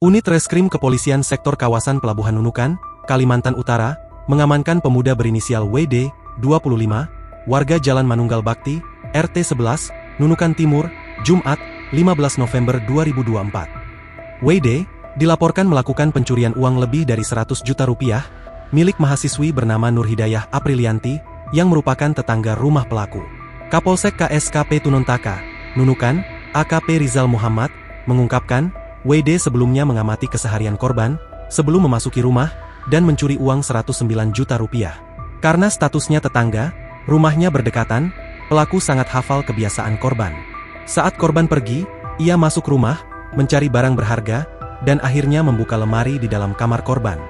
Unit Reskrim Kepolisian Sektor Kawasan Pelabuhan Nunukan, Kalimantan Utara, mengamankan pemuda berinisial WD, 25, warga Jalan Manunggal Bakti, RT 11, Nunukan Timur, Jumat, 15 November 2024. WD dilaporkan melakukan pencurian uang lebih dari 100 juta rupiah, milik mahasiswi bernama Nur Hidayah Aprilianti, yang merupakan tetangga rumah pelaku. Kapolsek KSKP Tununtaka, Nunukan, AKP Rizal Muhammad, mengungkapkan, WD sebelumnya mengamati keseharian korban, sebelum memasuki rumah, dan mencuri uang 109 juta rupiah. Karena statusnya tetangga, rumahnya berdekatan, pelaku sangat hafal kebiasaan korban. Saat korban pergi, ia masuk rumah, mencari barang berharga, dan akhirnya membuka lemari di dalam kamar korban.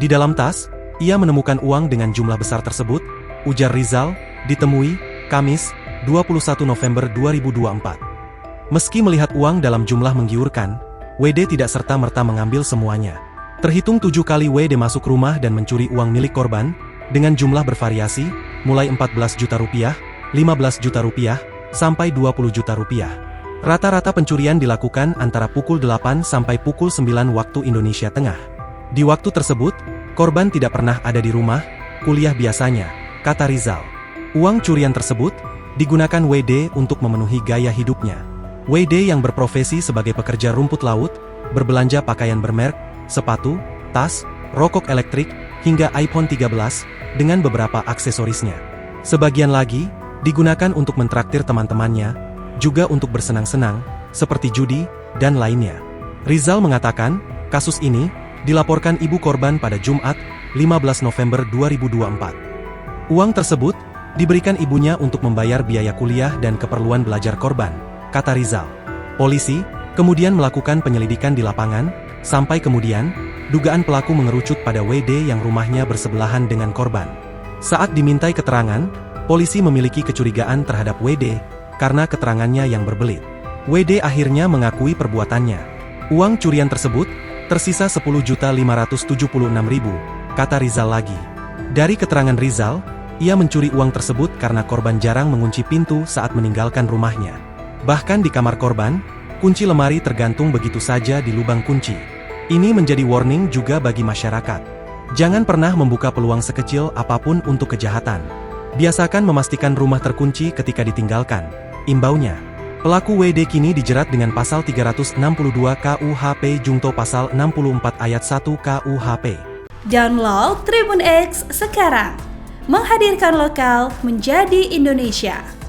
Di dalam tas, ia menemukan uang dengan jumlah besar tersebut, ujar Rizal, ditemui, Kamis, 21 November 2024. Meski melihat uang dalam jumlah menggiurkan, WD tidak serta-merta mengambil semuanya. Terhitung 7 kali WD masuk rumah dan mencuri uang milik korban, dengan jumlah bervariasi, mulai 14 juta rupiah, 15 juta rupiah, sampai 20 juta rupiah. Rata-rata pencurian dilakukan antara pukul 8 sampai pukul 9 waktu Indonesia Tengah. Di waktu tersebut, korban tidak pernah ada di rumah, kuliah biasanya, kata Rizal. Uang curian tersebut digunakan WD untuk memenuhi gaya hidupnya. WD yang berprofesi sebagai pekerja rumput laut, berbelanja pakaian bermerek, sepatu, tas, rokok elektrik, hingga iPhone 13, dengan beberapa aksesorisnya. Sebagian lagi digunakan untuk mentraktir teman-temannya, juga untuk bersenang-senang, seperti judi, dan lainnya. Rizal mengatakan, kasus ini dilaporkan ibu korban pada Jumat, 15 November 2024. Uang tersebut diberikan ibunya untuk membayar biaya kuliah dan keperluan belajar korban, kata Rizal. Polisi kemudian melakukan penyelidikan di lapangan, sampai kemudian, dugaan pelaku mengerucut pada WD yang rumahnya bersebelahan dengan korban. Saat dimintai keterangan, polisi memiliki kecurigaan terhadap WD, karena keterangannya yang berbelit. WD akhirnya mengakui perbuatannya. Uang curian tersebut tersisa 10.576.000, kata Rizal lagi. Dari keterangan Rizal, ia mencuri uang tersebut karena korban jarang mengunci pintu saat meninggalkan rumahnya. Bahkan di kamar korban, kunci lemari tergantung begitu saja di lubang kunci. Ini menjadi warning juga bagi masyarakat. Jangan pernah membuka peluang sekecil apapun untuk kejahatan. Biasakan memastikan rumah terkunci ketika ditinggalkan, imbaunya. Pelaku WD kini dijerat dengan pasal 362 KUHP Junto pasal 64 ayat 1 KUHP. Download Tribun X sekarang. Menghadirkan lokal menjadi Indonesia.